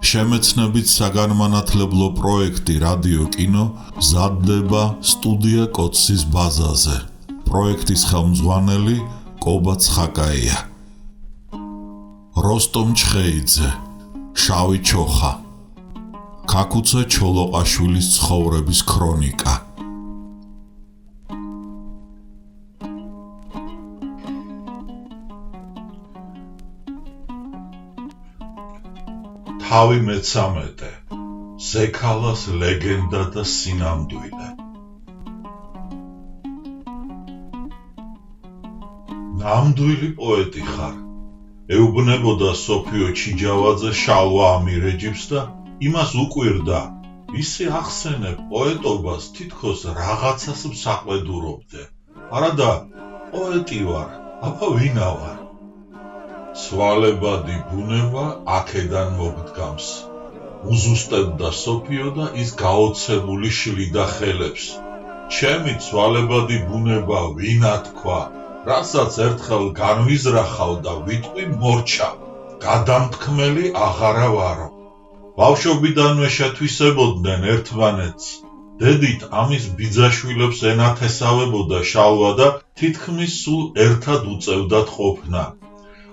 შემეცნებით საგანმანათლებლო პროექტი რადიო კინო მზადდება სტუდია კოცის ბაზაზე. პროექტის ხელმძღვანელი კობა ცხაკაია. როსტომ ჩხეიძე, შავი ჩოხა, ქაქუცე ჩოლოყაშვილის ცხოვრების ქრონიკა. თავი მე-13 ზექალას ლეგენდა და სინამდვილე. ნამდვილი პოეტი ხარ. ეუბნებოდა სოფიო ჩიჯავაძე შალვა ამირეჯიბს და იმას უკვირდა, ისი ახსენე პოეტობას თითქოს რაღაცას მსაყვედურობდე. არადა პოეტი ვარ, აბა ვინა ვარ? ცვალებადი ბუნება აქედან მოგდგამს. უზუსტებდა სოფიო და ის გაოცებული შლიდა ხელებს. ჩემი ცვალებადი ბუნება ვინა თქვა, რასაც ერთხელ განვიზრახავ და ვიტყვი მორჩა, გადამთქმელი აღარა ვარო. ბავშვობიდანვე შეთვისებოდნენ ერთმანეთს. დედით ამის ბიძაშვილებს ენათესავებოდა შალვა და თითქმის სულ ერთად უწევდათ ყოფნა.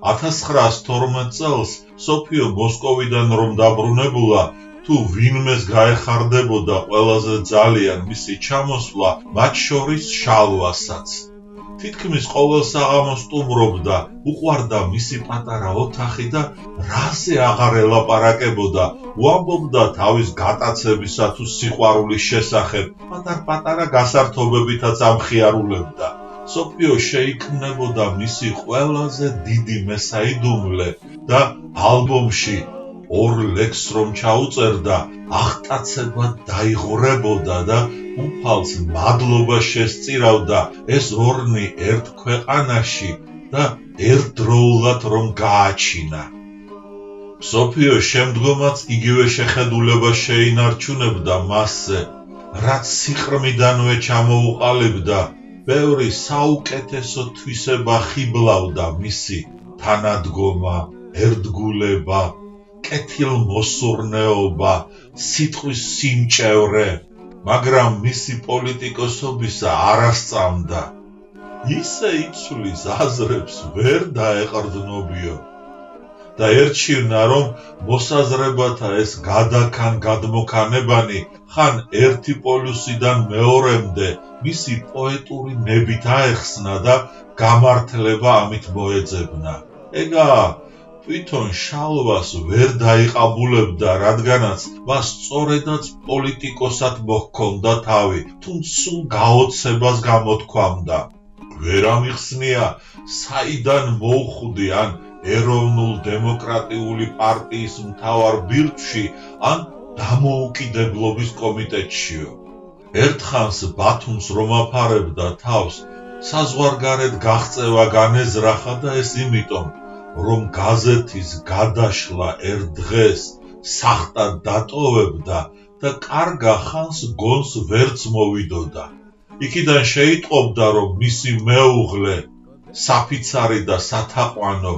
1912 წელს სოფიო მოსკოვიდან რომ დაბრუნებულა, თუ ვინმეს გაეხარდებოდა ყველაზე ძალიან მისი ჩამოსვლა, მათ შორის შალვასაც. თითქმის ყოველ საღამოს სტუმრობდა, უყვარდა მისი პატარა ოთახი და რაზე აღარ ელაპარაკებოდა, უამბობდა თავის გატაცებისა თუ სიყვარულის შესახებ, პატარ-პატარა გასართობებითაც ამხიარულებდა. სოფიო შეიქმნებოდა მისი ყველაზე დიდი მესაიდუმლე და ალბომში 2 ლექსს რომ ჩაუწერდა, აღტაცება დაიღურებოდა და უფალს მადლობა შესწირავდა ეს ორნი ერთ ქვეყანაში და ერთდროულად რომ გააჩინა. სოფიო შემდგომაც იგივე შეხედულება შეინარჩუნებდა მასზე, რაც სიყრმიდანვე ჩამოუყალიბდა. ბევრი საუკეთესო თვისება ხიბლავდა მისი თანადგომა, ერთგულება, კეთილმოსურნეობა, სიტყვის სიმჭევრე, მაგრამ მისი პოლიტიკოსობისა არ ასწამდა. ისე იცვლის აზრებს ვერ დაეყრდნობიო და ერჩივნა, რომ მოსაზრებათა ეს გადმოქანებანი ხან ერთი პოლუსიდან მეორემდე მისი პოეტური ნებით აეხსნა და გამართლება ამით მოეძებნა. ეგაა, თვითონ შალვას ვერ დაიყაბულებდა, რადგანაც მას სწორედაც პოლიტიკოსად მოჰქონდა თავი, თუმცა სულ გაოცებას გამოთქვამდა. ვერ ამიხსნია, საიდან მოუხვდი ან ეროვნულ-დემოკრატიული პარტიის მთავარ ბირთვში, ან დამოუკიდებლობის კომიტეტშიო. ერთხანს ბათუმს რომ აფარებდა თავს, საზღვარგარეთ გაღწევა განეზრახა და ეს იმიტომ, რომ გაზეთის გადაშლა ერთ დღეს სახტად დატოვებდა და კარგა ხანს გონს ვერც მოვიდოდა. იქიდან შეიტყობდა, რომ მისი მეუღლე, საფიცარი და სათაყვანო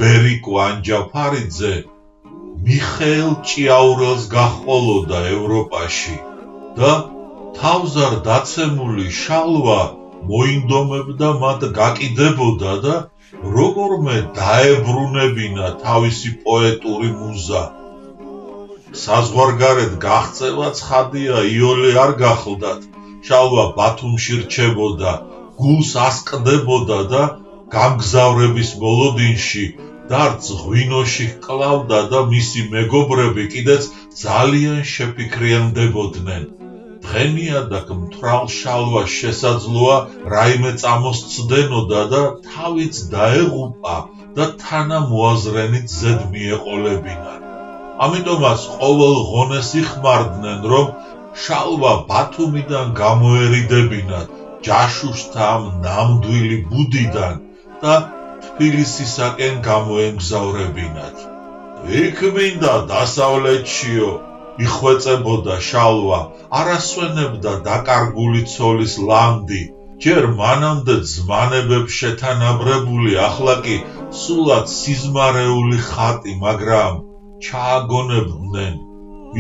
ვერიკო ანჯაფარიძე მიხეილ ჭიაურელს გაჰყოლოდა ევროპაში და თავზარ დაცემული შალვა მოინდომებდა მათ გაკიდებოდა და როგორმე დაებრუნებინა თავისი პოეტური მუზა. საზღვარგარეთ გაღწევა ცხადია იოლე არ გახლდათ, შალვა ბათუმში რჩებოდა, გულს ასყდებოდა და გამგზავრების მოლოდინში დარც ღვინოში ჰკლავდა და მისი მეგობრები კიდეც ძალიან შეფიქრიანდებოდნენ. დღენიადაკ მთვრალ შალვას შესაძლოა რაიმე წამოსცდენოდა და თავიც დაეღუპა და თანამოაზრენით ზედ მიეყოლებინან. ამიტომაც ყოველ ღონეს იხმარდნენ, რომ შალვა ბათუმიდან გამოერიდებინათ ჯაშუშთა ამ ნამდვილი ბუდიდან და თბილისისაკენ გამოემგზავრებინათ. იქ მინდა დასავლეთშიო, იხვეწებოდა შალვა, არ ასვენებდა დაკარგული ცოლის ლამდი, ჯერ მანამდე ზმანებებს შეთანაბრებული, ახლა კი სულად სიზმარეული ხატი, მაგრამ ჩააგონებდნენ.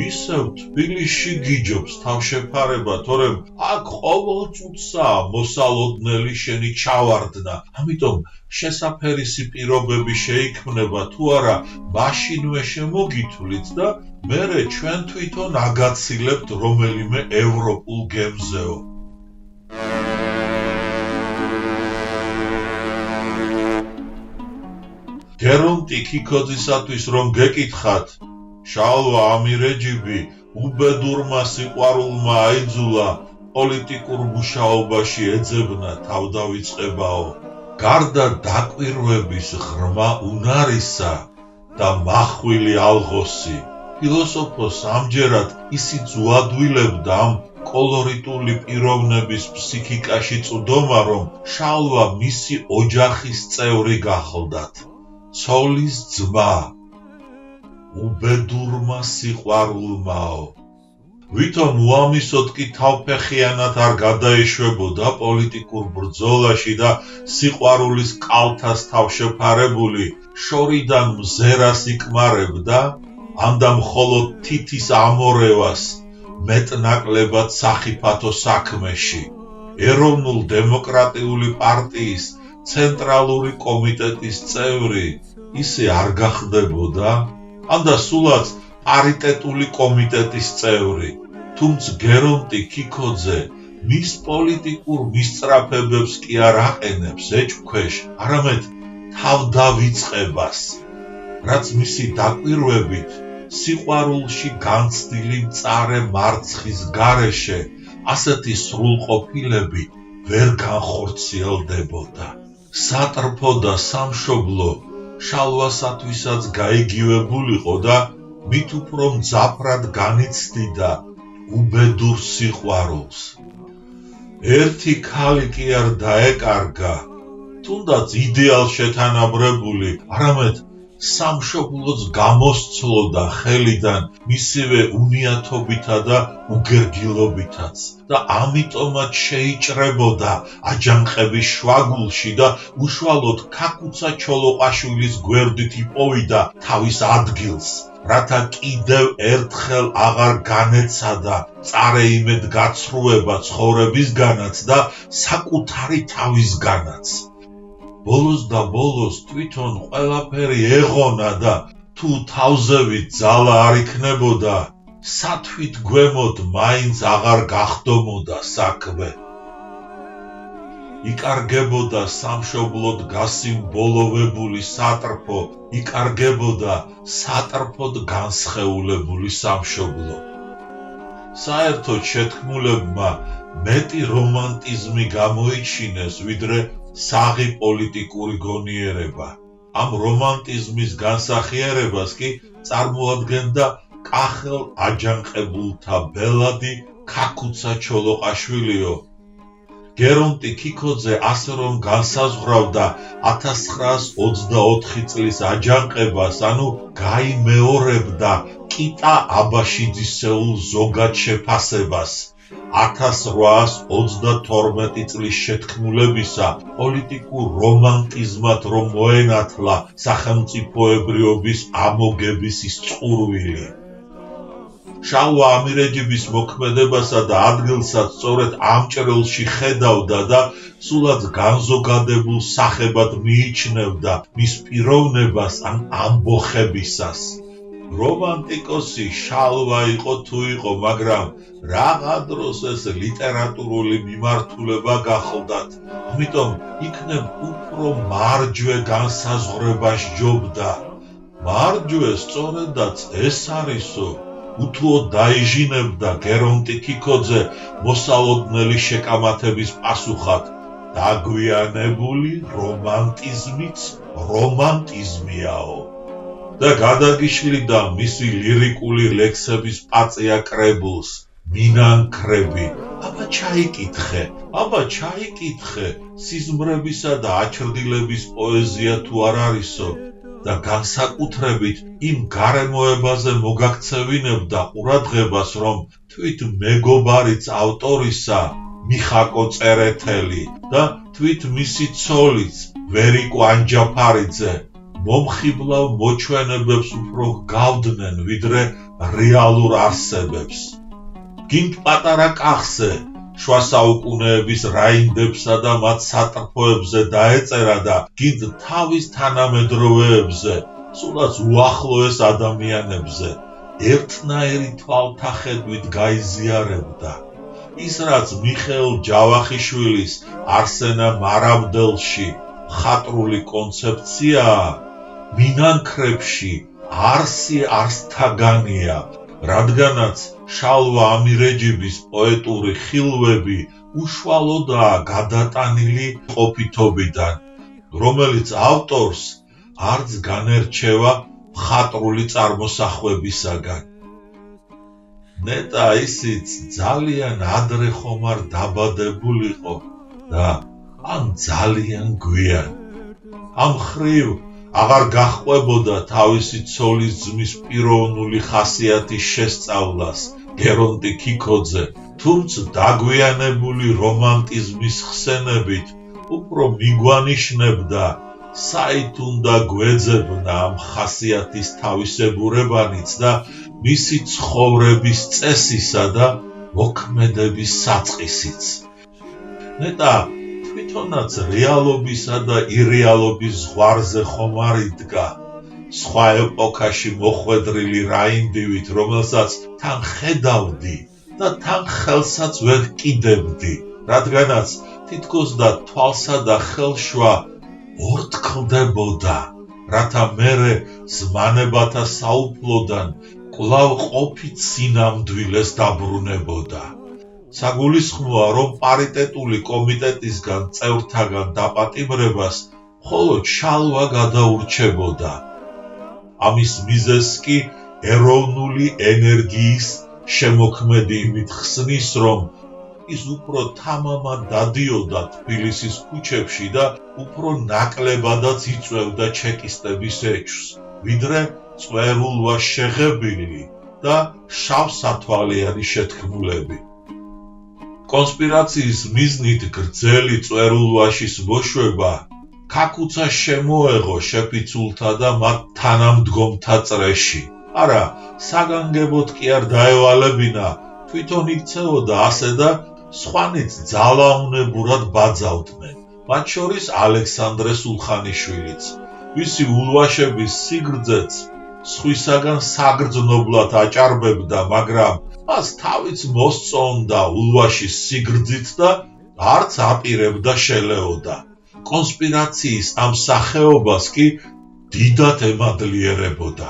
ისევ თბილისში გიჯობს თავშეფარება, თორემ აქ ყოველ წუთსაა მოსალოდნელი შენი ჩავარდნა, ამიტომ შესაფერისი პირობები შეიქმნება, თუ არა მაშინვე შემოგითვლით და მერე ჩვენ თვითონ აგაცილებთ რომელიმე ევროპულ გემზეო. გერონტი ქიქოძისათვის რომ გეკითხათ, შალვა ამირეჯიბი უბედურმა სიყვარულმა აიძულა, პოლიტიკურ მუშაობაში ეძებნა თავდავიწყებაო. გარდა დაკვირვების ღრმა უნარისა და მახვილი ალღოსი, ფილოსოფოს ამჯერად ისიც უადვილებდა ამ კოლორიტული პიროვნების ფსიქიკაში წვდომა, რომ შალვა მისი ოჯახის წევრი გახლდათ, ცოლის ძმა. უბედურმა სიყვარულმაო. ვითომ უამისოდ კი თავფეხიანად არ გადაეშვებოდა პოლიტიკურ ბრძოლაში და სიყვარულის კალთას თავშეფარებული შორიდან მზერას იკმარებდა, ანდა მხოლოდ თითის ამორევას მეტნაკლებად სახიფათო საქმეში, ეროვნულ დემოკრატიული პარტიის ცენტრალური კომიტეტის წევრი ისე არ გახდებოდა, ანდა სულაც პარიტეტული კომიტეტის წევრი, თუმცა გერონტი ქიქოძე მის პოლიტიკურ მისწრაფებებს კი არ აყენებს ეჭვქვეშ, არამედ თავდავიწყებას, რაც მისი დაკვირვებით სიყვარულში განცდილი მწარე მარცხის გარეშე ასეთი სრულყოფილები ვერ განხორციელდებოდა. სატრფო და სამშობლო შალვასათვისაც გაიგივებულიყო და მით უფრო მძაფრად განიცდიდა უბედურ სიყვარულს. ერთი ქალი კი არ დაეკარგა, თუნდაც იდეალ შეთანაბრებული, არამედ სამშობლოც გამოსცლოდა ხელიდან მისივე უნიათობითა და უგერგილობითაც და ამიტომაც შეიჭრებოდა აჯანყების შვაგულში და უშუალოდ ქაკუცა ჩოლოყაშვილის გვერდით იპოვიდა თავის ადგილს, რათა კიდევ ერთხელ აღარ განეცადა მწარე იმედგაცრუება ცხოვრებისგანაც და საკუთარი თავისგანაც. ბოლოს და ბოლოს თვითონ ყველაფერი ეღონა და თუ თავზევით ძალა არ იქნებოდა, სათვით გვემოთ მაინც აღარ გახდომოდა საქმე. იკარგებოდა სამშობლოდ გასიმბოლოვებული სატრფო, იკარგებოდა სატრფოდ განსხეულებული სამშობლო. საერთოდ შეთქმულებმა მეტი რომანტიზმი გამოიჩინეს, ვიდრე საღი პოლიტიკური გონიერება. ამ რომანტიზმის განსახიერებას კი წარმოადგენდა კახელ აჯანყებულთა ბელადი ქაკუცა ჩოლოყაშვილიო. გერონტი ქიქოძე ასე რომ განსაზღვრავდა 1924 წლის აჯანყებას, ანუ გაიმეორებდა კიტა აბაშიძისეულ ზოგად შეფასებას. 1832 წლის შეთქმულებისა პოლიტიკურ რომანტიზმად რომ მოენათლა სახელმწიფოებრიობის ამოგების ის წყურვილი. შალვა ამირეჯიბის მოქმედებასა და ადგილსაც სწორედ ამ ჭრილში ხედავდა და სულაც განზოგადებულ სახებად მიიჩნევდა მის პიროვნებას ან ამბოხებისას. რომანტიკოსი შალვა იყო თუ იყო, მაგრამ რაღა დროს ეს ლიტერატურული მიმართულება გახლდათ, ამიტომ იქნებ უფრო მარჯვე განსაზღვრება სჯობდა. მარჯვე სწორედაც ეს არისო, უთუოდ დაიჟინებდა გერონტი ქიქოძე მოსალოდნელი შეკამათების პასუხად, დაგვიანებული რომანტიზმიც რომანტიზმიაო. და გადაგიშლიდა მისი ლირიკული ლექსების პაწია კრებულს, მინანქრები. აბა ჩაიკითხე, სიზმრებისა და აჩრდილების პოეზია თუ არ არისო და განსაკუთრებით იმ გარემოებაზე მოგაქცევინებდა ყურადღებას, რომ თვით მეგობარიც ავტორისა მიხაკო წერეთელი და თვით მისი ცოლიც ვერიკო ანჯაფარიძე მომხიბლავ მოჩვენებებს უფრო გავდნენ, ვიდრე რეალურ არსებებს. გინდ პატარა კახზე შუა საუკუნეების რაინდებსა და მათ სატრფოებზე დაეწერა და გინდ თავის თანამედროვეებზე, სულაც უახლოეს ადამიანებზე, ერთნაირი თვალთახედვით გაიზიარებდა. ის რაც მიხეილ ჯავახიშვილის არსენა მარაბდელში მხატვრული კონცეფციაა, მინანქრებში არსი არსთაგანია, რადგანაც შალვა ამირეჯიბის პოეტური ხილვები უშუალოდაა გადატანილი ყოფითობიდან, რომელიც ავტორს არც განერჩევა მხატვრული წარმოსახვებისაგან. ნეტა ისიც ძალიან ადრე ხომ არ დაბადებულიყო და ან ძალიან გვიან. ამ ხრივ აღარ გაჰყვებოდა თავისი ცოლის ძმის პიროვნული ხასიათის შესწავლას გერონტი ქიქოძე, თუმცა დაგვიანებული რომანტიზმის ხსენებით უფრო მიგვანიშნებდა საით უნდა გვეძებნა ამ ხასიათის თავისებურებანიც და მისი ცხოვრების წესისა და მოქმედების საწყისიც. ნეტა თვითონაც რეალობისა და ირეალობის ზღვარზე ხომ არ იდგა, სხვა ეპოქაში მოხვედრილი რაინდივით, რომელსაც თან ხედავდი და თან ხელსაც ვერ კიდევდი, რადგანაც თითქოს და თვალსა და ხელშვა ორთქლდებოდა, რათა მერე ზმანებათა საუფლოდან კვლავ ყოფით სინამდვილეს დაბრუნებოდა. საგულისხმოა, რომ პარიტეტული კომიტეტისგან წევრთაგან დაპატიმრებას მხოლოდ შალვა გადაურჩებოდა. ამის მიზეზს კი ეროვნული ენერგიის შემოქმედი იმით ხსნის, რომ ის უფრო თამამად დადიოდა თბილისის ქუჩებში და უფრო ნაკლებადაც იწვევდა ჩეკისტების ეჭვს, ვიდრე წვერულვა შეღებილი და შავსათვალიანი შეთქმულები. კონსპირაციის მიზნით გრძელი წვერულვაშის მოშვება ქაქუცა შემოეღო შეფიცულთა და მათ თანამდგომთა წრეში. არა, საგანგებოდ კი არ დაევალებინა, თვითონ იქცეოდა ასე და სხვანიც ძალაუნებურად ბაძავდნენ, მათ შორის ალექსანდრე სულხანიშვილიც, ვისი ულვაშების სიგრძეც სხვისაგან საგრძნობლად აჭარბებდა, მაგრამ მას თავიც მოსწონდა ულვაშის სიგრძით და არც აპირებდა შელეოდა. კონსპირაციის ამ სახეობას კი დიდად ემადლიერებოდა.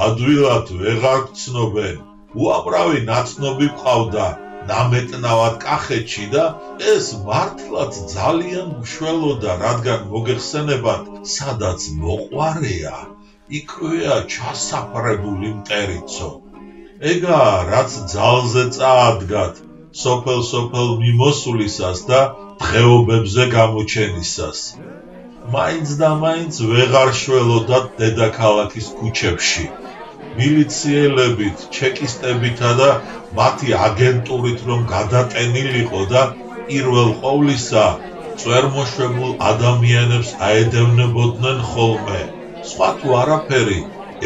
ადვილად ვეღარ გცნობენ, უამრავი ნაცნობი ყავდა ნამეტნავად კახეთში და ეს მართლაც ძალიან მშველოდა, რადგან მოგეხსენებათ, სადაც მოყვარეა, იქვეა ჩასაფრებული მტერიცო. ეგა რაც ძალზე წაადგათ სოფელ-სოფელ მიმოსვლისას და დღეობებზე გამოჩენისას. მაინც და მაინც ვეღარ შველოდათ დედაქალაქის ქუჩებში. მილიციელებით, ჩეკისტებითა და მათი აგენტურით რომ გადატენილიყო და პირველ ყოვლისა წვერმოშვებულ ადამიანებს აედევნებოდნენ ხოლმე. სხვა თუ არაფერი,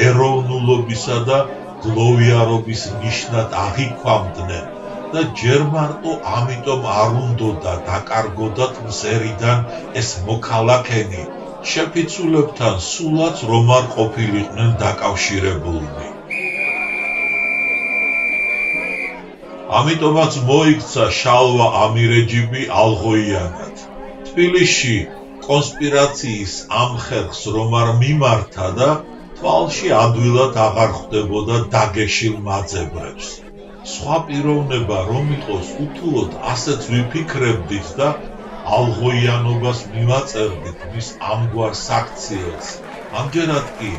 ეროვნულობისა და გლოვიარობის ნიშნად აღიქვამდნენ და ჯერ მარტო ამიტომ არ უნდოდა დაკარგოდათ მზერიდან ეს მოქალაქენი, შეფიცულებთან სულაც რომ არ ყოფილიყვნენ დაკავშირებულნი. ამიტომაც მოიქცა შალვა ამირეჯიბი ალღოიანად. თბილისში კონსპირაციის ამ ხერხს რომ არ მიმართა და თვალში ადვილად აღარ ხვდებოდა დაგეშილ მაძებრებს. სხვა პიროვნება რომ იყოს, უთუოდ ასეც ვიფიქრებდით და ალღოიანობას მივაწერდით მის ამგვარ საქციელს. ამჯერად კი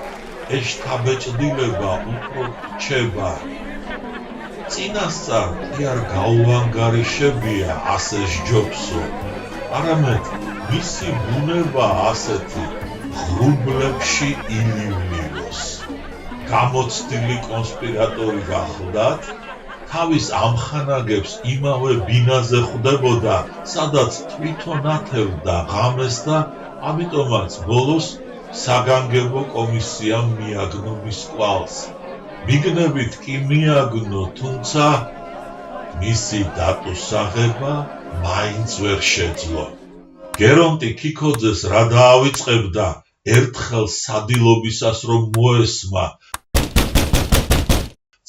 ეს შთაბეჭდილება უფრო რჩება. წინასწარ კი არ გაუანგარიშებია ასე სჯობსო, არამედ მისი ბუნება ასეთი ღრუბლებში ილივლივოს. გამოცდილი კონსპირატორი გახლდათ, თავის ამხანაგებს იმავე ბინაზე ხვდებოდა, სადაც თვითონ ათევდა ღამეს და ამიტომაც ბოლოს საგანგებო კომისიამ მიაგნო მის კვალს. მიგნებით კი მიაგნო, თუმცა მისი დატუსაღება მაინც ვერ შეძლო. გერონტი ქიქოძეს რა დაავიწყებდა, ერთხელ სადილობისას რომ მოესმა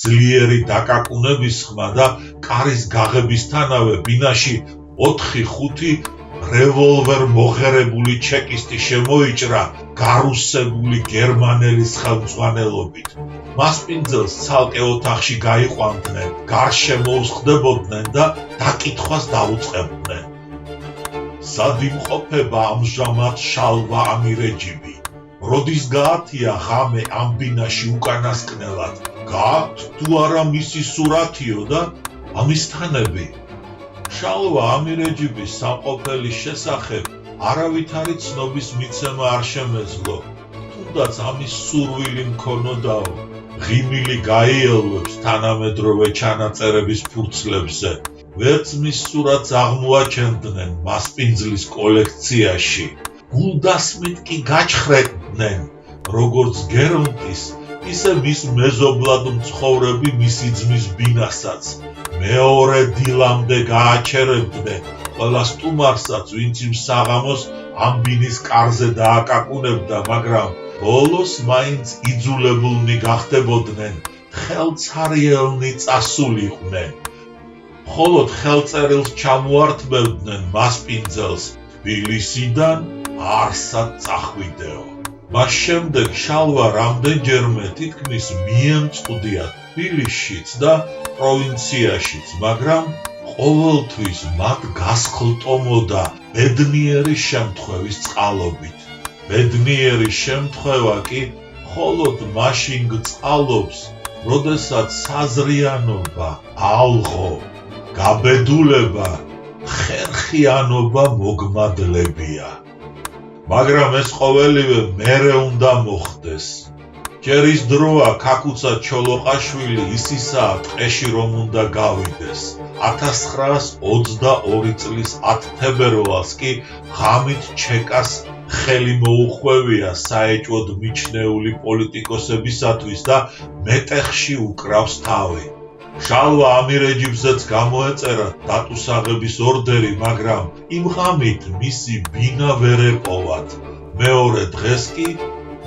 ძლიერი დაკაკუნების ხმა და კარის გაღებისთანავე ბინაში 4-5 რევოლვერ მოღერებული ჩეკისტი შემოიჭრა გარუსებული გერმანელის ხელმძღვანელობით. მასპინძელს ცალკე ოთახში გაიყვანდნენ, გარშემო უსხდებოდნენ და დაკითხვას დაუწყებდნენ. სად იმყოფება ამჟამად შალვა ამირეჯიბი? როდის გაათია ღამე ამ ბინაში უკანასკნელად? გააქვთ თუ არა მისი სურათიო და ამისთანები? შალვა ამირეჯიბის სამყოფელის შესახებ არავითარი ცნობის მიცემა არ შემეძლო, თუნდაც ამის სურვილი მქონოდაო. ღიმილი გაიელვებს თანამედროვე ჩანაწერების ფურცლებზე. ვერც მის სურათს აღმოაჩენდნენ მასპინძლის კოლექციაში. გულდასმით კი გაჩხრებდნენ, როგორც გერონტის, ისე მის მეზობლად მცხოვრები მისი ძმის ბინასაც. მეორე დილამდე გააჩერებდნენ ყველა სტუმარსაც, ვინც იმ საღამოს ამ ბინის კარზე დააკაკუნებდა, მაგრამ ბოლოს მაინც იძულებულნი გახდებოდნენ ხელცარიელნი წასულიყვნენ. მხოლოდ ხელწერილს ჩამოართმევდნენ მასპინძელს თბილისიდან არსად წახვიდეო. მას შემდეგ შალვა რამდენჯერმე თითქმის მიემწყდია თბილისშიც და პროვინციაშიც, მაგრამ ყოველთვის მათ გასხლტომოდა ბედნიერი შემთხვევის წყალობით. ბედნიერი შემთხვევა კი მხოლოდ მაშინ გწყალობს, როდესაც საზრიანობა, ალღო, გაბედულება, ხერხიანობა მოგმადლებია. მაგრამ ეს ყოველივე მერე უნდა მოხდეს. ჯერ ის დროა ქაკუცა ჩოლოყაშვილი ისისაა ტყეში რომ უნდა გავიდეს. 1922 წლის 10 თებერვალს კი ღამით ჩეკას ხელი მოუხვევია საეჭვოდ მიჩნეული პოლიტიკოსებისათვის და მეტეხში უკრავს თავი. შალვა ამირეჯიბზეც გამოეწერა დატუსაღების ორდერი, მაგრამ იმ ღამით მისი ბინა ვერ ეპოვათ. მეორე დღეს კი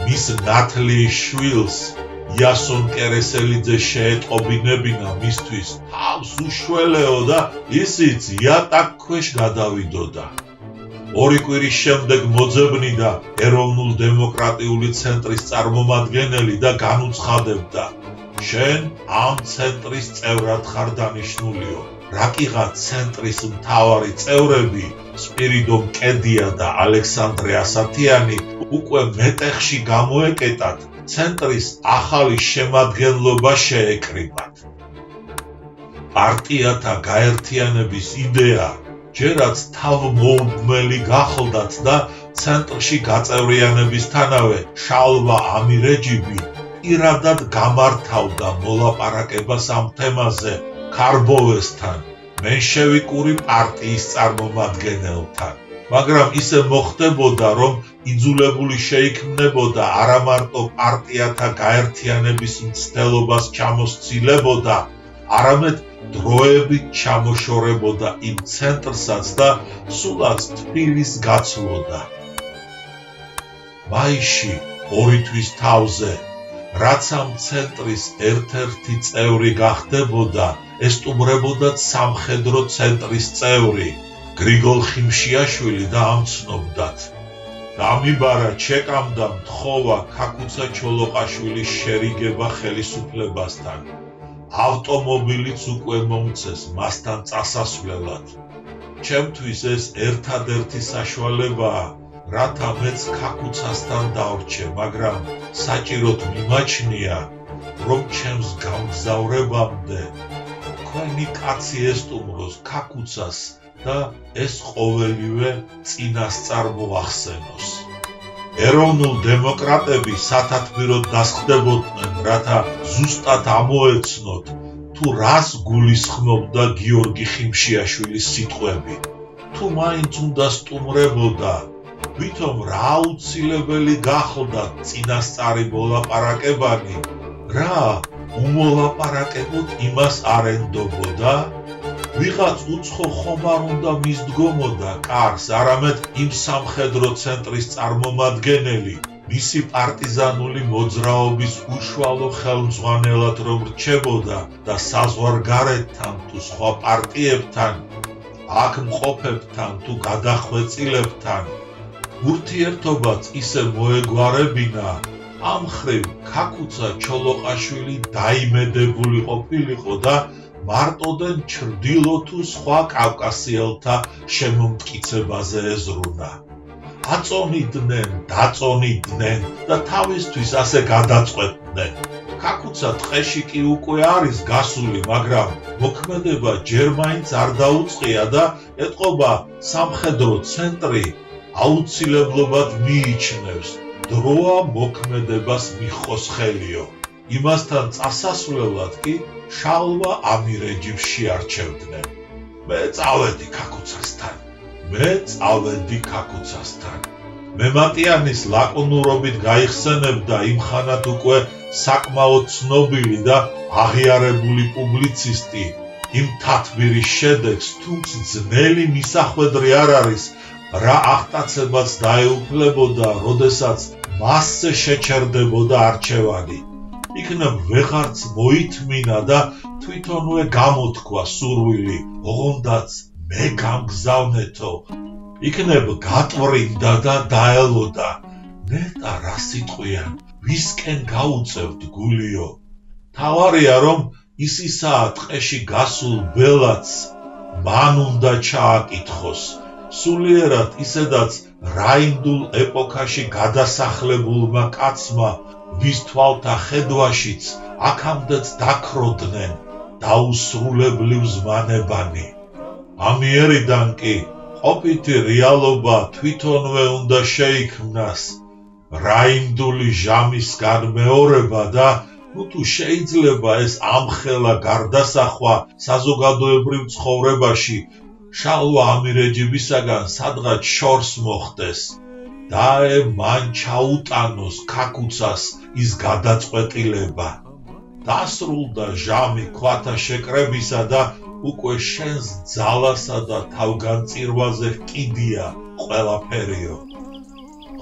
მის ნათლიის შვილს იასონ კერესელიძე შეეტყობინებინა მისთვის თავს უშველეო და ისიც იატაკქვეშ გადავიდოდა. 2 კვირის შემდეგ მოძებნიდა ეროვნულ-დემოკრატიული ცენტრის წარმომადგენელი და განუცხადებდა: შენ ამ ცენტრის წევრად ხარ დანიშნულიო. რაკიღა ცენტრის მთავარი წევრები სპირიდონ კედია და ალექსანდრე ასათიანი უკვე მეტეხში გამოეკეტათ, ცენტრის ახალი შემადგენლობა შეეკრიბათ. პარტიათა გაერთიანების იდეა ჯერაც თავმოუგმელი გახლდათ და ცენტრში გაწევრიანებისთანავე შალვა ამირეჯიბი პირადად გამართავდა მოლაპარაკებას ამ თემაზე ქარბოვესთან, მენშევიკური პარტიის წარმომადგენელთან. მაგრამ ისე მოხდებოდა, რომ იძულებული შეიქმნებოდა არა მარტო პარტიათა გაერთიანების მცდელობას ჩამოსცილებოდა, არამედ დროებით ჩამოშორებოდა იმ ცენტრსაც და სულაც თბილის გაცვლოდა. მაისში 2 თვის თავზე, რაც ამ ცენტრის ერთ-ერთი წევრი გახდებოდა, ესტუმრებოდათ სამხედრო ცენტრის წევრი გრიგოლ ხიმშიაშვილი და ამცნობდათ. დამიბარა ჩეკამ და მთხოვა ქაკუცა ჩოლოყაშვილის შერიგება ხელისუფლებასთან. ავტომობილიც უკვე მომცეს მასთან წასასვლელად. ჩემთვის ეს ერთადერთი საშუალებაა, რათა მეც ქაკუცასთან დავრჩე, მაგრამ საჭიროდ მიმაჩნია, რომ ჩემს გამგზავრებამდე თქვენი კაცი ესტუმროს ქაკუცას და ეს ყოველივე წინასწარ მოახსენოს. ეროვნულ-დემოკრატები სათათბიროდ დასხდებოდნენ, რათა ზუსტად ამოეცნოთ, თუ რას გულისხმობდა გიორგი ხიმშიაშვილის სიტყვები. თუ მაინც უნდა სტუმრებოდა, თვითონ რა აუცილებელი გახდა წინასწარი მოლაპარაკებანი, რა უმოლაპარაკებოდ იმას არ ენდობოდა? ვიღაც უცხო ხომ არ უნდა მისდგომოდა კარს, არამედ იმ სამხედრო ცენტრის წარმომადგენელი, მისი პარტიზანული მოძრაობის უშუალო ხელმძღვანელად რომ რჩებოდა და საზღვარგარეთთან თუ სხვა პარტიებთან, აქ მყოფებთან თუ გადახვეწილებთან ურთიერთობაც ისე მოეგვარებინა, ამ ხრივ ქაქუცა ჩოლოყაშვილი დაიმედებული ყოფილიყო და მარტოდენ ჩრდილო თუ სხვა კავკასიელთა შემომტკიცებაზე ეზრუნა. აწონიდნენ, დაწონიდნენ და თავისთვის ასე გადაწყვეტდნენ. ქაქუცა ტყეში კი უკვე არის გასული, მაგრამ მოქმედება ჯერ მაინც არ დაუწყია და ეტყობა სამხედრო ცენტრი აუცილებლობად მიიჩნევს, დროა მოქმედებას მიჰყოს ხელიო. იმასთან წასასვლელად კი შალვა ამირეჯიბს შეარჩევდნენ. მე წავედი ქაქუცასთან. მემატიანის ლაკონურობით გაიხსენებდა იმხანად უკვე საკმაოდ ცნობილი და აღიარებული პუბლიცისტი იმ თათბირის შედეგს, თუმცა ძნელი მისახვედრი არ არის, რა აღტაცებაც დაეუფლებოდა, როდესაც მასზე შეჩერდებოდა არჩევანი. იქნებ ვეღარც მოითმინა და თვითონვე გამოთქვა სურვილი, ოღონდაც მე გამგზავნეთო. იქნებ გატვრინდა და დაელოდა, ნეტა რა სიტყვიან, ვისკენ გაუწევთ გულიო. თავარია რომ ისისაა ტყეში გასულ ბელაც მან უნდა ჩააკითხოს, სულიერად ისედაც რაინდულ ეპოქაში გადასახლებულმა კაცმა, ვის თვალთა ხედვაშიც აქამდეც დაქროდნენ დაუსრულებლივ ზმანებანი. ამიერიდან კი ყოფითი რეალობა თვითონვე უნდა შეიქმნას, რაინდული ჟამის განმეორება და თუ შეიძლება ეს ამხელა გარდასახვა საზოგადოებრივ ცხოვრებაში შალვა ამირეჯიბისაგან სადღაც შორს მოხდეს. დაე მან ჩაუტანოს ქაქუცას ის გადაწყვეტილება. დასრულდა ჟამი ქვათა შეკრებისა და უკვე შენს ძალასა და თავგანწირვაზე ჰკიდია ყველაფერიო.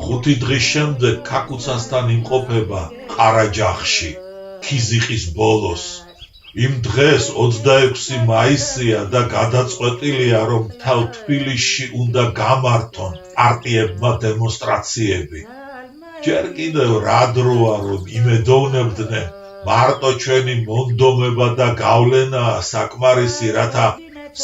5 დღის შემდეგ ქაქუცასთან იმყოფება ყარაჯახში, ქიზიყის ბოლოს. იმ დღეს 26 მაისია და გადაწყვეტილია, რომ მთელ თბილისში უნდა გამართონ პარტიებმა დემონსტრაციები. ჯერ კიდევ რა დროა, რომ იმედოვნებდნენ, მარტო ჩვენი მონდომება და გავლენაა საკმარისი, რათა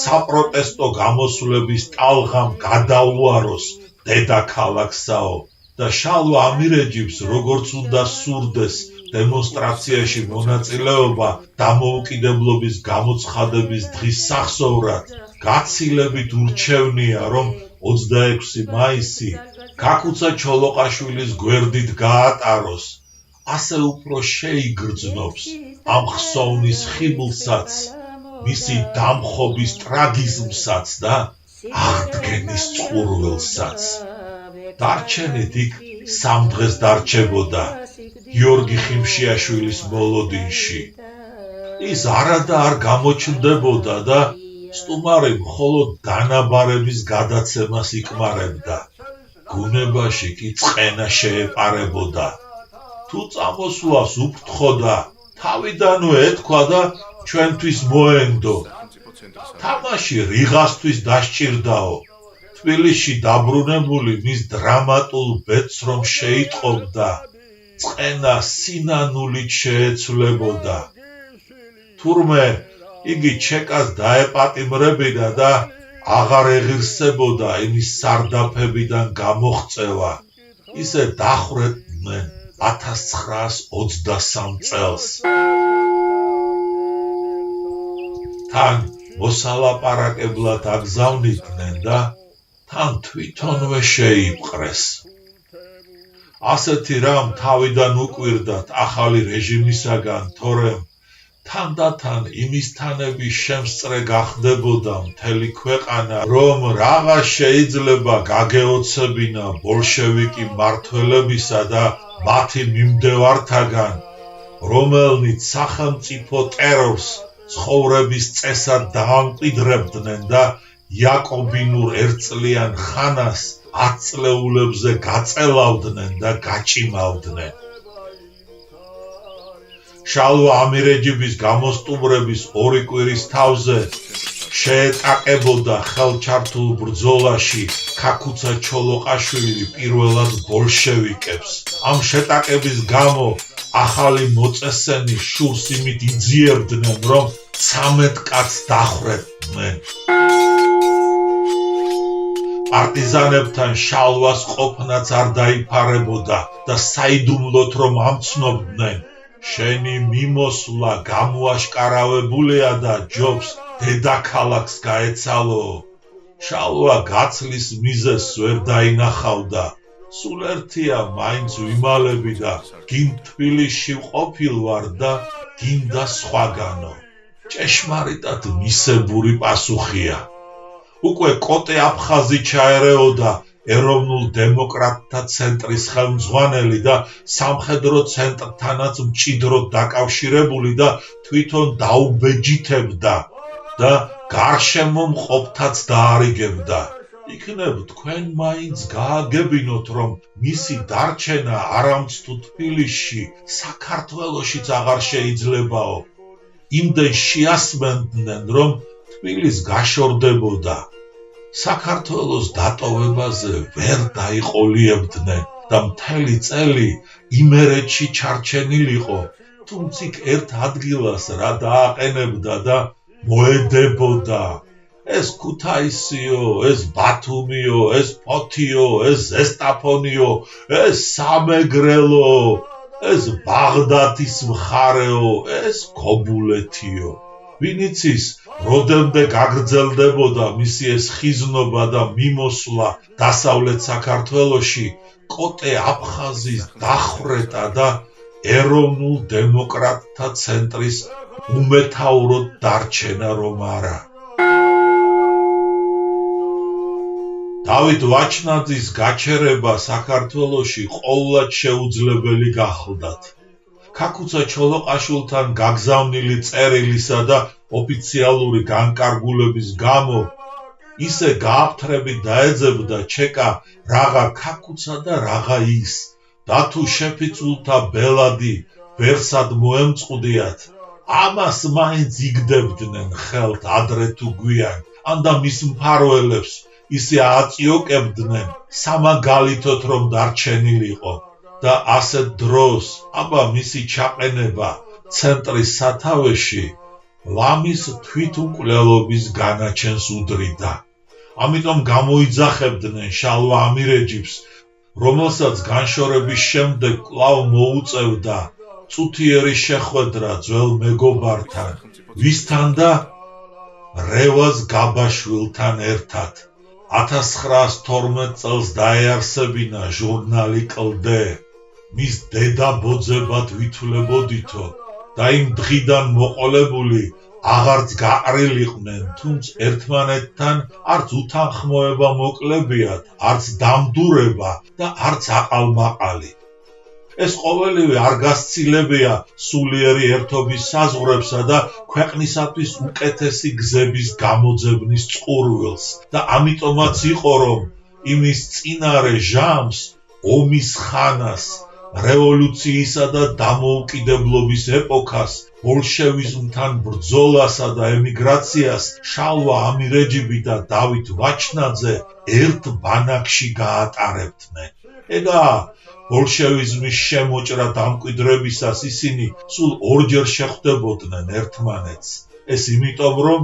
საპროტესტო გამოსვლების ტალღამ გადაუაროს დედაქალაქსაო და შალვა ამირეჯიბს როგორც უნდა სურდეს დემონსტრაციაში მონაწილეობა დამოუკიდებლობის გამოცხადების დღის სახსოვრად, გაცილებით ურჩევნია, რომ 26 მაისი ქაქუცა ჩოლოყაშვილის გვერდით გაატაროს, ასე უფრო შეიგრძნობს ამ ხსოვნის ხიბლსაც, მისი დამხობის ტრაგიზმსაც და აღდგენის წყურვილსაც. დარჩენით იქ 3 დღეს დარჩებოდა გიორგი ხიმშიაშვილის მოლოდინში. ის არადა არ გამოჩნდებოდა და სტუმარი მხოლოდ დანაბარების გადაცემას იკმარებდა. გუნებაში კი წყენა შეეპარებოდა. თუ წამოსვლას უფრთხოდა, თავიდანვე ეთქვა და ჩვენთვის მოენდო. თამაში რიღასთვის დასჭირდაო. თბილისში დაბრუნებული მის დრამატულ ბედს რომ შეიტყობდა, წყენა სინანულით შეეცვლებოდა. თურმე იგი ჩეკას დაეპატიმრებიდა და აღარ ეღირსებოდა იმის სარდაფებიდან გამოღწევა. ისე დახრედნენ 1923 წელს. თან მოსალაპარაკებლად აგზავნიდნენ და თან თვითონვე შეიპყრეს. ასეთი რამ თავიდან უკვირდათ ახალი რეჟიმისაგან, თორემ თანდათან იმისთანები შემსწრე გახდებოდა მთელი ქვეყანა, რომ რაღა შეიძლება გაგეოცებინა ბოლშევიკი მმართველებისა და მათი მიმდევართაგან, რომელნიც სახელმწიფო ტერორს ცხოვრების წესად დაამკვიდრებდნენ და იაკობინურ ერთწლიან ხანას 10 წლეულებზე გაწელავდნენ და გაჭიმავდნენ. შალვა ამირეჯიბის გამოსტუმრების 2 კვირის თავზე შეეტაკებოდა ხელჩართულ ბრძოლაში ქაქუცა ჩოლოყაშვილი პირველად ბოლშევიკებს. ამ შეტაკების გამო ახალი მოწესენი შურს იმით იძიებდნენ, რომ 13 კაცს დახვრებდნენ. პარტიზანებთან შალვას ყოფნაც არ დაიფარებოდა და საიდუმლოდ რომ ამცნობდნენ, შენი მიმოსვლა გამოაშკარავებულია და ჯობს დედაქალაქს გაეცალო. შალვა გაცლის მიზეზს ვერ დაინახავდა. სულ ერთია მაინც ვიმალები და გინ თბილისში ვყოფილვარ და გინდა სხვაგანო. ჭეშმარიტად მისებური პასუხია. უკვე კოტე აფხაზი ჩაერეოდა ეროვნულ დემოკრატთა ცენტრის ხელმძღვანელი და სამხედრო ცენტრთანაც მჭიდროდ დაკავშირებული და თვითონ დაუბეჯითებდა და გარშემო მყოფთაც დაარიგებდა. იქნებ თქვენ მაინც გააგებინოთ, რომ მისი დარჩენა არამც თუ თბილისში, საქართველოშიც აღარ შეიძლებაო. იმდენ შეასმენდნენ, რომ თბილის გაშორდებოდა. საქართველოს დატოვებაზე ვერ დაიყოლიებდნენ და მთელი წელი იმერეთში ჩარჩენილიყო, თუმციქ ერთ ადგილას რა დააყენებდა და მოედებოდა. ეს ქუთაისიო, ეს ბათუმიო, ეს ფოთიო, ეს ზესტაფონიო, ეს სამეგრელო, ეს ბაღდათის მხარეო, ეს ქობულეთიო. ვინიცის როდემდე გაგრძელდებოდა მისი ეს ხიზნობა და მიმოსვლა დასავლეთ საქართველოში, კოტე აფხაზის დახვრეტა და ეროვნულ დემოკრატთა ცენტრის უმეთაუროდ დარჩენა რომ არა. დავით ვაჩნაძის გაჩერება საქართველოში ყოვლად შეუძლებელი გახლდათ. ქაქუცა ჩოლოყაშვილთან გაგზავნილი წერილისა და ოფიციალური განკარგულების გამო ისე გააფთრებით დაეძებდა ჩეკა რაღა ქაქუცა და რაღა ის და თუ შეფიცულთა ბელადი ვერსად მოემწყდიათ, ამას მაინც იგდებდნენ ხელთ ადრე თუ გვიან, ანდა მის მფარველებს ისე აწიოკებდნენ სამაგალითოდ რომ დარჩენილიყო და ასეთ დროს აბა მისი ჩაყენება ცენტრის სათავეში ლამის თვითმკვლელობის განაჩენს უდრიდა. ამიტომ გამოიძახებდნენ შალვა ამირეჯიბს, რომელსაც განშორების შემდეგ კვლავ მოუწევდა წუთიერი შეხვედრა ძველ მეგობართან, ვისთან და რევაზ გაბაშვილთან ერთად. 1912 წელს დაეარსებინა ჟურნალი კლდე. მის დედაბოძებად ვითვლებოდითო და იმ დღიდან მოყოლებული აღარც გაყრილიყვნენ, თუმცა ერთმანეთთან არც უთანხმოება მოკლებიათ, არც დამდურება და არც აყალმაყალი. ეს ყოველივე არ გასცილებია სულიერი ერთობის საზღვრებსა და ქვეყნისათვის უკეთესი გზების გამოძებნის წყურვილს და ამიტომაც იყო, რომ იმის წინარე ჟამს, ომის ხანას, რევოლუციისა და დამოუკიდებლობის ეპოქას, ბოლშევიზმთან ბრძოლასა და ემიგრაციას შალვა ამირეჯიბი და დავით ვაჩნაძე ერთ ბანაკში გაატარებდნენ. ეგა ბოლშევიზმის შემოჭრა დამკვიდრებისას ისინი სულ ორჯერ შეხვდებოდნენ ერთმანეთს. ეს იმიტომ, რომ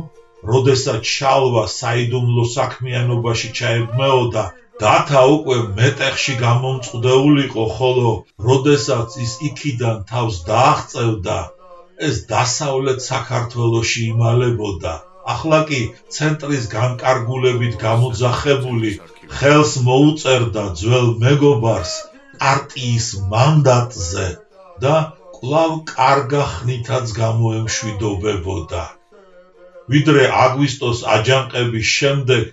როდესაც შალვა საიდუმლო საქმიანობაში ჩაებმეოდა, დათა უკვე მეტეხში გამომწყდეულიყო, ხოლო როდესაც ის იქიდან თავს დააღწევდა, ეს დასავლეთ საქართველოში იმალებოდა. ახლა კი ცენტრის განკარგულებით გამოძახებული ხელს მოუწერდა ძველ მეგობარს პარტიის მანდატზე და კვლავ კარგა ხნითაც გამოემშვიდობებოდა. ვიდრე აგვისტოს აჯანყების შემდეგ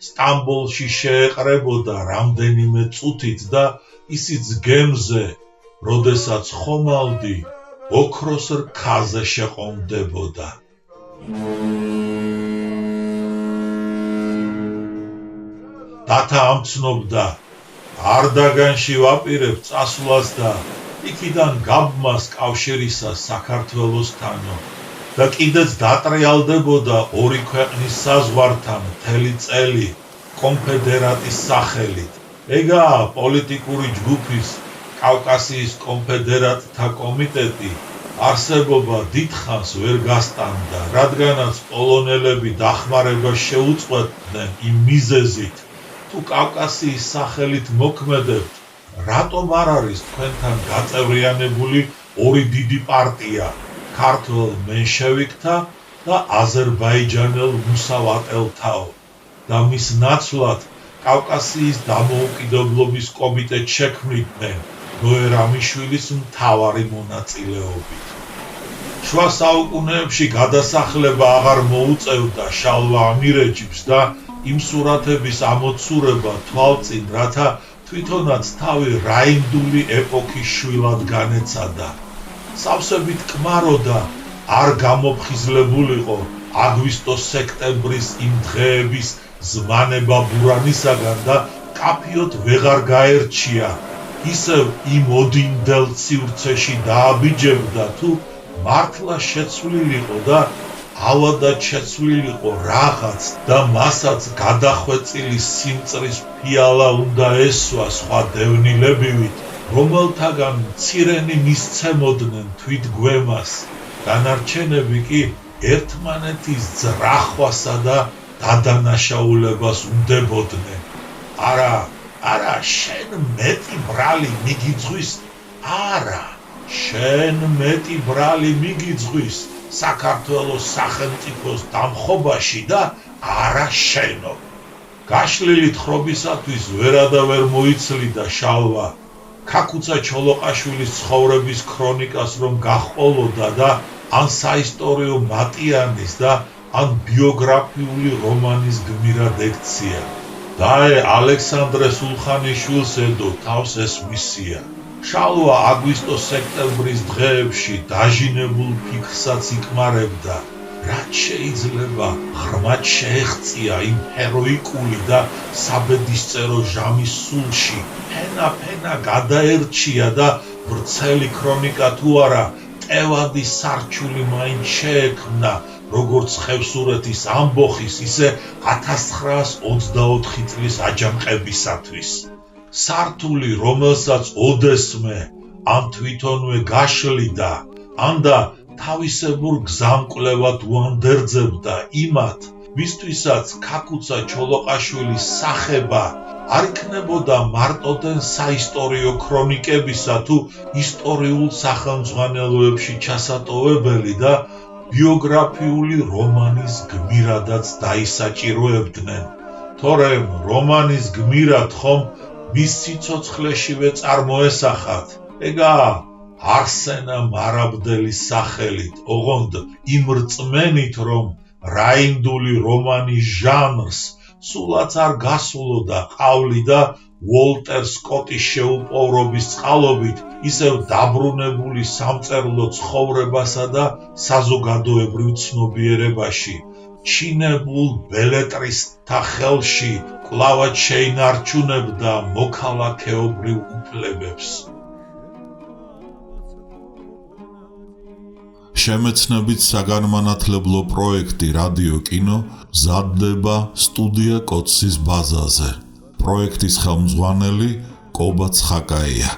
სტამბოლში შეეყრებოდა რამდენიმე წუთით და ისიც გემზე, როდესაც ხომალდი ოქროს რქაზე შეყომდებოდა. დათა ამცნობდა, არდაგანში ვაპირებ წასვლას და იქიდან გაბმას კავშირისას საქართველოსთანო და კიდეც დატრიალდებოდა ორი ქვეყნის საზღვართან მთელი წელი კონფედერატის სახელით. ეგაა პოლიტიკური ჯგუფის კავკასიის კონფედერატთა კომიტეტი არსებობა დიდხანს ვერ გასტანდა, რადგანაც პოლონელები დახმარებას შეუწყვეტდნენ იმ მიზეზით, თუ კავკასიის სახელით მოქმედებთ, რატომ არ არის თქვენთან გაწევრიანებული ორი დიდი პარტია, ქართველ მენშევიკთა და აზერბაიჯანელ მუსავატელთაო და მის ნაცვლად კავკასიის დამოუკიდებლობის კომიტეტს შექმნიდნენ ნოე რამიშვილის მთავარი მონაწილეობით. შუა საუკუნეებში გადასახლება აღარ მოუწევდა შალვა ამირეჯიბს და იმ სურათების ამოცურება თვალწინ, რათა თვითონაც თავი რაინდული ეპოქის შვილად განეცადა. სავსებით კმაროდა არ გამოფხიზლებულიყო აგვისტო-სექტემბრის იმ დღეების ზმანება ბურანისაგან და კაფიოთ ვეღარ გაერჩია, ისევ იმ ოდინდელ სივრცეში დააბიჯებდა, თუ მართლა შეცვლილიყო და ავადად შეცვლილიყო რაღაც და მასაც გადახვეწილი სიმწრის ფიალა უნდა ესვა სხვა დევნილებივით, რომელთაგან მცირენი მისცემოდნენ თვითგვემას, დანარჩენები კი ერთმანეთის ძრახვასა და დადანაშაულებას უნდებოდნენ. არა, შენ მეტი ბრალი მიგიძღვის, არა, შენ მეტი ბრალი მიგიძღვის საქართველოს სახელმწიფოს დამხობაში და არა შენო. გაშლილი თხრობისათვის ვერადავერ მოიცლიდა შალვა. ქაქუცა ჩოლოყაშვილის ცხოვრების ქრონიკას რომ გაჰყოლოდა და ან საისტორიო მატიანის და ან ბიოგრაფიული რომანის გმირად ექცია. დაე ალექსანდრე სულხანიშვილს ედო თავს ეს მისია. შალვა აგვისტო-სექტემბრის დღეებში დაჟინებულ ფიქრსაც იკმარებდა, რაც შეიძლება ღრმად შეეღწია იმ ჰეროიკული და საბედისწერო ჟამის სულში, ფენა გადაერჩია და ვრცელი ქრონიკა თუ არა, ტევადი სარჩული მაინც შეექმნა, როგორც ხევსურეთის ამბოხის, ისე 1924 წლის აჯანყებისათვის. სართული, რომელსაც ოდესმე ან თვითონვე გაშლიდა, ან და თავისებურ გზამკვლევად უანდერძებდა იმათ, ვისთვისაც ქაქუცა ჩოლოყაშვილის სახება არ იქნებოდა მარტოდენ საისტორიო ქრონიკებისა თუ ისტორიულ სახელმძღვანელოებში ჩასატოვებელი და ბიოგრაფიული რომანის გმირადაც დაისაჭიროებდნენ, თორემ რომანის გმირად ხომ მის სიცოცხლეშივე წარმოესახათ, ეგაა არსენა მარაბდელის სახელით, ოღონდ იმ რწმენით, რომ რაინდული რომანის ჟანრს სულაც არ გასულოდა ყავლი და უოლტერ სკოტის შეუპოვრობის წყალობით ისევ დაბრუნებული სამწერლო ცხოვრებასა და საზოგადოებრივ ცნობიერებაში, ჩინებულ ბელეტრისტთა ხელში კვლავად შეინარჩუნებდა მოქალაქეობრივ უფლებებს. შემეცნებით საგანმანათლებლო პროექტი რადიო კინო მზადდება სტუდია კოცის ბაზაზე. პროექტის ხელმძღვანელი კობა ცხაკაია.